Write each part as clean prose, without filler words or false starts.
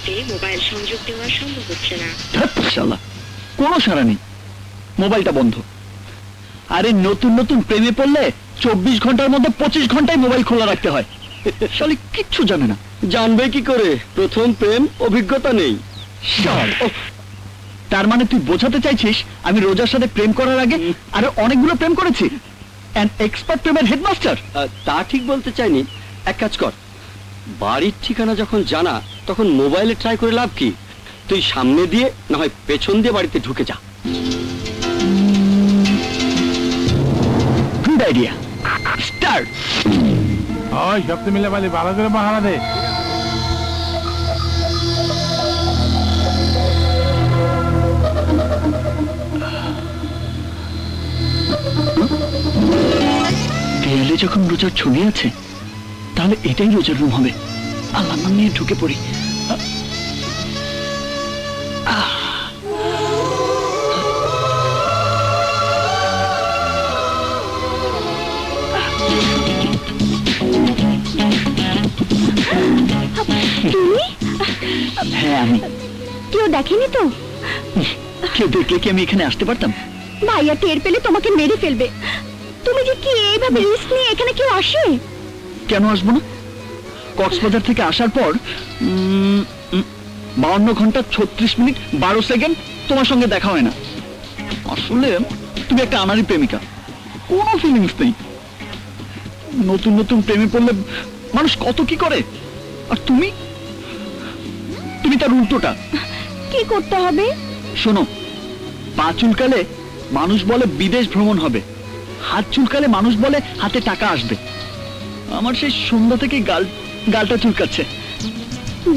মুহূর্তে মোবাইল সংযোগ দেওয়া সম্ভব হচ্ছে না। শালা কোনো সাড়া নেই, মোবাইলটা বন্ধ। আরে নতুন নতুন প্রেমে পড়লে 24 ঘন্টার মধ্যে 25 ঘন্টায় মোবাইল খোলা রাখতে হয়। শালি কিচ্ছু জানে না। জানবে কি করে? প্রথম প্রেম, অভিজ্ঞতা নেই। তার মানে তুই বোঝাতে চাইছিস আমি রোজার সাথে প্রেম করার আগে আরো অনেকগুলো প্রেম করেছি? অ্যান এক্সপার্ট প্রেমের হেডমাস্টার? তা ঠিক বলতে চাইনি। এক কাজ কর, বাড়ির ঠিকানা যখন জানা তখন মোবাইলে ট্রাই করে লাভ কি? তুই সামনে দিয়ে না হয় পেছন দিয়ে বাড়িতে ঢুকে যা। Good idea, start. ওই সবতে মিলে পালি ভালো করে পাহারা দে। দেয়ালে যখন রোজার ছবি আছে তাহলে এটাই রোজার রুম হবে। আল্লাহ নাম নিয়ে ঢুকে পড়ি। হ্যাঁ আমি। কেউ দেখেনি তো? কেউ দেখলে কি আমি এখানে আসতে পারতাম? ভাইয়া টের পেলে তোমাকে মেরে ফেলবে। তুমি যে কি এইভাবে রিস্ক নিয়ে এখানে কেউ আসে? কেন আসবো না? কক্সবাজার থেকে আসার পর 52 ঘন্টা 36 মিনিট 12 সেকেন্ড তোমার সঙ্গে দেখা হয় না। আসলে তুমি একটা আনাড়ি প্রেমিকা, কোনো ফিলিংস নেই। নতুন নতুন প্রেমে পড়লে মানুষ কত কি করে, আর তুমি তার উল্টোটা। কি করতে হবে? শোনো, পা চুলকালে মানুষ বলে বিদেশ ভ্রমণ হবে, হাত চুলকালে মানুষ বলে হাতে টাকা আসবে। আমার সেই সন্ধ্যা থেকে গালটা চুলকাচ্ছে।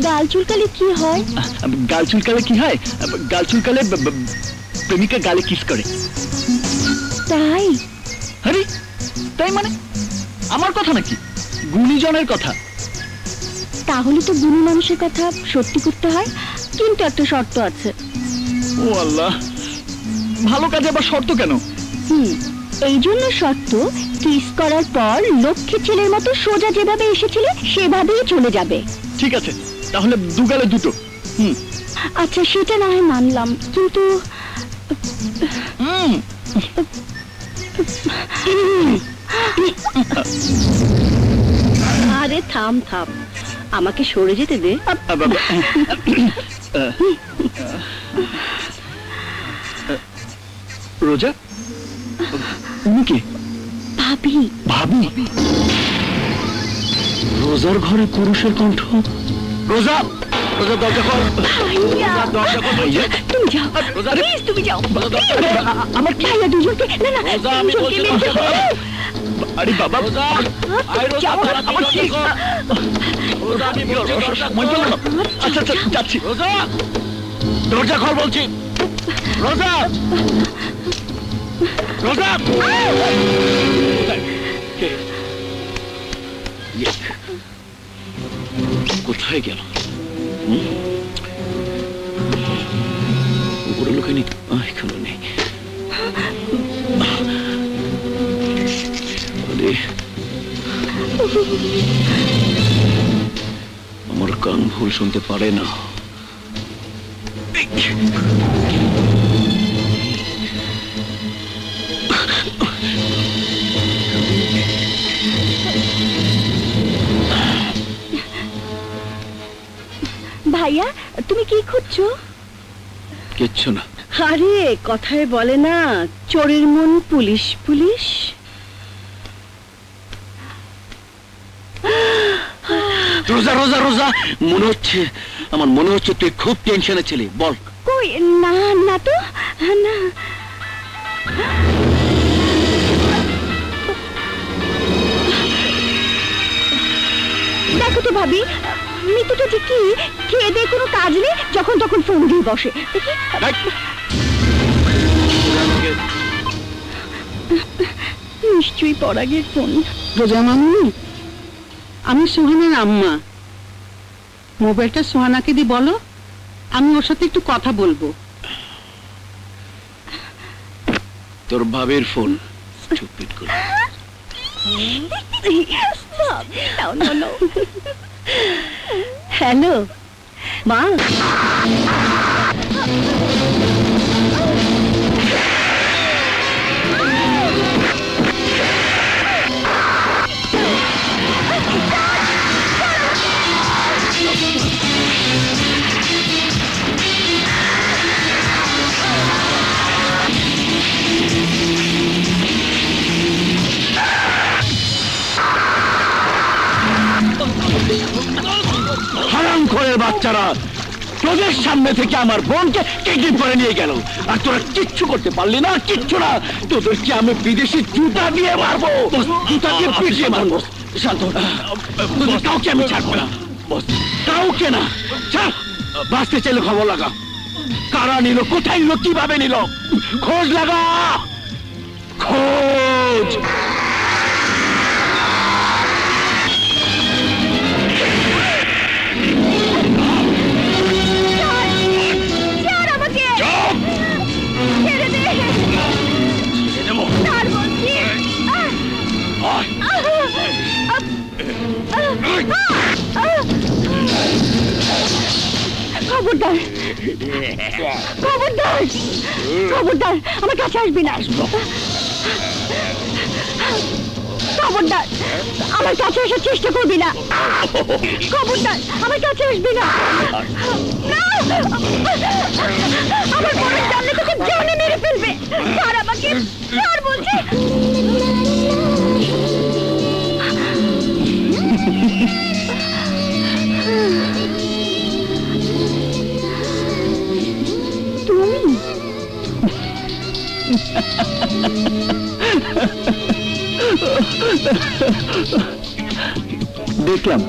গাল চুলকালে কি হয়? গাল চুলকালে কি হয়? গাল চুলকালে প্রেমিকা গালে কিস করে। তাই? আরে তাই মানে আমার কথা নাকি, গুণীজনের কথা। তাহলে তো গুণী মানুষের কথা সত্যি করতে হয়, কিন্তু একটা শর্ত আছে। ও আল্লাহ, ভালো কাজে আবার শর্ত কেন? এই জন্য শর্ত, কিস করার পর লক্ষ্মী ছেলের মতো সোজা যেভাবে এসেছিলে সেভাবেই চলে যাবে। ঠিক আছে, তাহলে দুগালে দুটো। আচ্ছা সেটা না হয় মানলাম, কিন্তু আরে থাম থাম, আমাকে সরে যেতে দে। রোজা, উনি কে? ভাবি। ভাবি? রোজার ঘরে পুরুষের কণ্ঠ। রোজা, রোজা দরজা খোল। দরজা খোল। তুমি যাও, প্লিজ তুমি যাও। আমার ভাইয়া দুজনকে, না না দুজনকে মেরে ফেলো। আরে বাবা, রোজা, আই রোজা, আমার কি? রোজা আমি বলছি, আচ্ছা আচ্ছা যাচ্ছি। রোজা, দরজা খোল বলছি। রোজা, রোজা, কোথায় গেল? উপরে লোকে নেই, এখানে নেই। আমার কান ভুল শুনতে পারে না। ভাইয়া তুমি কি খুঁজছো? কিচ্ছু না। আরে কথায় বলে না, চোরের মন পুলিশ পুলিশ। রোজা রোজা রোজা, আমার মনে হচ্ছে তুই খুব টেনশনে ছিলি। বল। কই না না তো, না। দেখো তো ভাবি, মৃত্যুটা যে কি, খেয়ে দিয়ে কোনো কাজ নেই, যখন তখন ফোন দিয়ে বসে। নিশ্চয়ই পরাগের ফোন। রোজা মামনি, আমি সুহানার আম্মা। মোবাইলটা সুহানাকে দিয়ে বলো, আমি ওর সাথে একটু কথা বলবো। তোর ভাবের ফোন। চুপিট করে। হ্যালো, মা হারামখোরের বাচ্চারা তোদের সামনে থেকে আমার বোনকে কিডন্যাপ করে নিয়ে গেল, আর তোরা কিচ্ছু করতে পারলি না, কিচ্ছু না। তোদেরকে আমি বিদেশি জুতা দিয়ে মারবো, জুতা দিয়ে পিটিয়ে মারবো। শান্ত হ। তোদের কাউকে আমি ছাড়বো না, কাউকে না। ছাড়, বাঁচতে চাইলে খবর লাগা। কারা নিল, কোথায় নিল, কিভাবে নিল, খোঁজ লাগা, খোঁজ। খবরদার খবরদার খবরদার আমার কাছে আসবি না, খবরদার আমার কাছে আসার চেষ্টা করবি না, খবরদার আমার কাছে আসবি না। আমার পরে জানলে তোকে জানে মেরে ফেলবে। আর আমাকে আর বলছি দেখলাম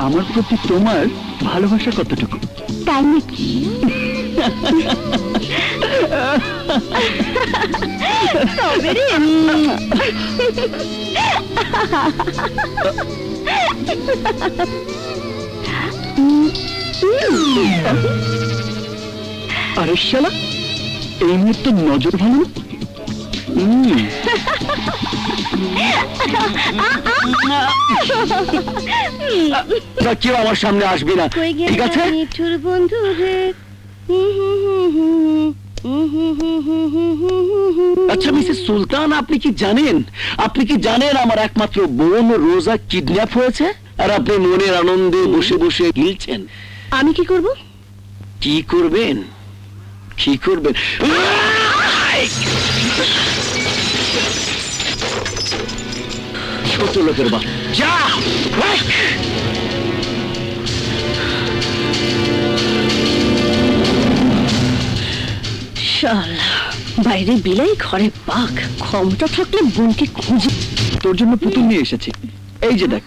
আমার প্রতি তোমার ভালোবাসা কতটুকু। তাই নাকি? আরে শালা, এই মুহূর্তে নজর ভালো না। কেউ আমার সামনে আসবি না, ঠিক আছে? বন্ধু রে। আচ্ছা মিসেস সুলতান, আপনি কি জানেন আমার একমাত্র বোন রোজা কিডন্যাপ হয়েছে, আর আপনি মনের আনন্দে বসে বসে গিলছেন? আমি কি করব? কি করবেন? ছোট লোকের বাচ্চা। বাইরে বিলাই ঘরে পাক, ক্ষমতা থাকলে বোনকে খুঁজে। তোর জন্য পুতুল নিয়ে এসেছি, এই যে দেখ।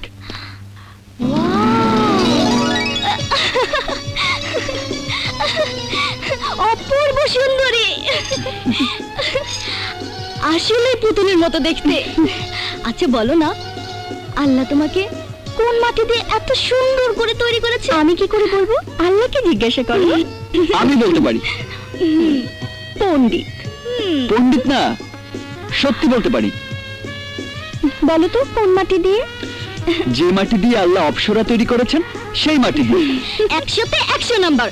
অপূর্ব সুন্দরী, আসলে পুতুলের মতো দেখতে। আচ্ছা বলো না, আল্লাহ তোমাকে কোন মাটি দিয়ে এত সুন্দর করে তৈরি করেছে? আমি কি করে বলবো? আল্লাহকে জিজ্ঞাসা করো। আমি বলতে পারি। পণ্ডিত না, সত্যি বলতে পারি। বলো তো কোন মাটি দিয়ে? যে মাটি দিয়ে আল্লাহ অপ্সরা তৈরি করেছেন, সেই মাটি দিয়ে। 100-তে 100 নাম্বার।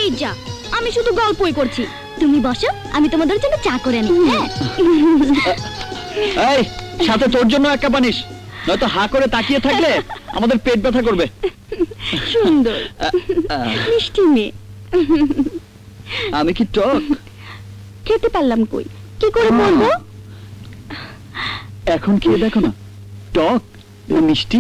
এই যা, আমি শুধু গল্পই করছি, তুমি বসো, আমি তোমাদের জন্য চা করে আনি। এই, সাথে তোর জন্য একটা বানিস, নয়তো হা করে তাকিয়ে থাকলে আমাদের পেট ব্যথা করবে। সুন্দর মিষ্টি মেয়ে। আমি কি টক? খেতে পারলাম কই, কি করে বলবো? এখন খেয়ে দেখো না, টক না মিষ্টি।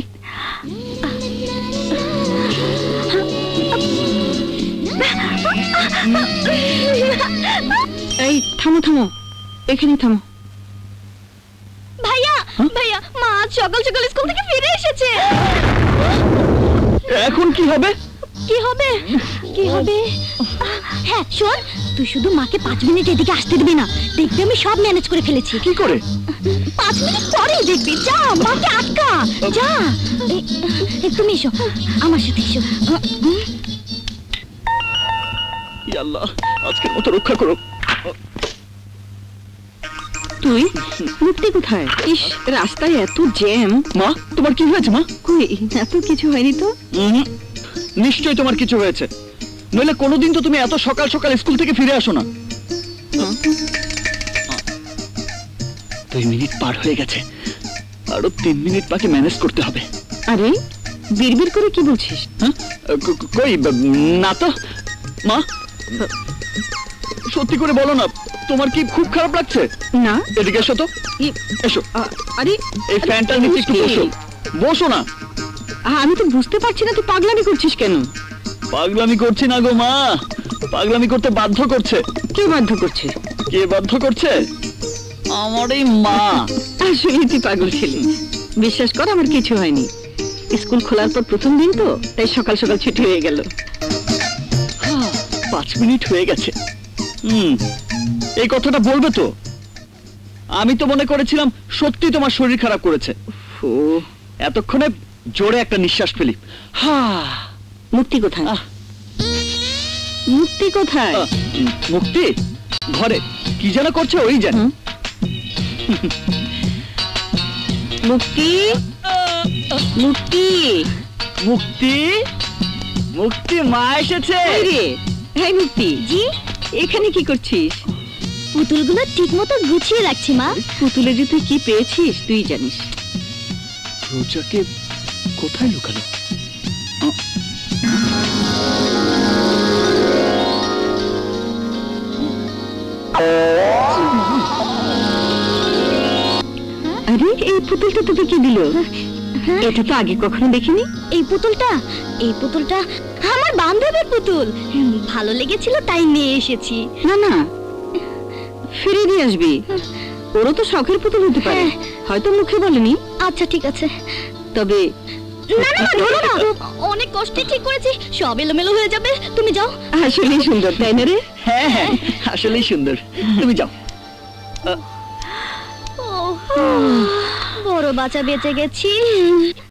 এই থামো, এখানে থামো। ভাইয়া মা আজ সকাল সকাল স্কুল থেকে ফিরে এসেছে। এখন কি হবে? হ্যাঁ শোন, তুই শুধু মাকে 5 মিনিট এদিকে আসতে দিবি না, দেখবি আমি সব ম্যানেজ করে ফেলেছি। কি করে? 5 মিনিট পরেই দেখবি। যা, মাকে আটকা যা। তুমি এসো, আমার সাথে এসো। আল্লাহ, আজকের মতো রক্ষা করো। তুই মুক্তি কোথায়? ইস, রাস্তায় এত জ্যাম। মা, তোমার কি হয়েছে? মা কই, এত কিছু হয়নি তো। নিশ্চয়ই তোমার কিছু হয়েছে, নইলে কোনোদিন তো তুমি এত সকাল সকাল স্কুল থেকে ফিরে আসো না। 2 মিনিট পার হয়ে গেছে, আরো 3 মিনিট বাকি ম্যানেজ করতে হবে। আরে বিড়বিড় করে কি বলছিস? হ্যাঁ? কই না তো মা, সত্যি করে বলো না, তোমার কি খুব খারাপ লাগছে? না। এদিকে এসো তো, এসো। আরে এই ফ্যানটার নিচে একটু বসো, বসো না। আমি তো বুঝতে পারছি না তুই পাগলামি করছিস কেন? পাগলামি করছি না গো মা, পাগলামি করতে বাধ্য করছে। কে বাধ্য করছে? কে বাধ্য করছে? আমার এই মা। আসলে তুই পাগল ছিলি, বিশ্বাস কর আমার কিছু হয়নি। স্কুল খোলার পর প্রথম দিন তো, তাই সকাল সকাল ছুটি হয়ে গেল। 5 মিনিট হয়ে গেছে। এই কথাটা বলবে তো? আমি তো মনে করেছিলাম সত্যি তোমার শরীর খারাপ করেছে। এতক্ষণে জোরে একটা নিঃশ্বাস ফেলি। মুক্তি কোথায়? মুক্তি কোথায়? মুক্তি ঘরে কি যেন করছে ওই জানে। মুক্তি, মুক্তি, মুক্তি, মুক্তি মা এসেছে। রে হ্যাঁ মুক্তি। জি, এখানে কি করছিস? পুতুলগুলো ঠিক মতো গুছিয়ে রাখছি মা। পুতুলে যে তুই কি পেয়েছিস তুই জানিস। রোজাকে কোথায় লুকালো? আরে এই পুতুলটা তোকে কি দিল? এটা তো আগে কখনো দেখিনি। এই পুতুলটা আমার বান্ধবীর পুতুল, ভালো লেগেছিল তাই নিয়ে এসেছি। না না, ফিরে দিয়ে আসবি, ওরও তো শখের পুতুল হতে পারে, হয়তো মুখে বলেনি। আচ্ছা ঠিক আছে। তবে না না না, ধরো না, অনেক কষ্টে ঠিক করেছি, সব এলোমেলো হয়ে যাবে, তুমি যাও। আসলেই সুন্দর তাই না রে? হ্যাঁ হ্যাঁ, আসলেই সুন্দর, তুমি যাও। বড় বাচ্চা বেঁচে গেছি।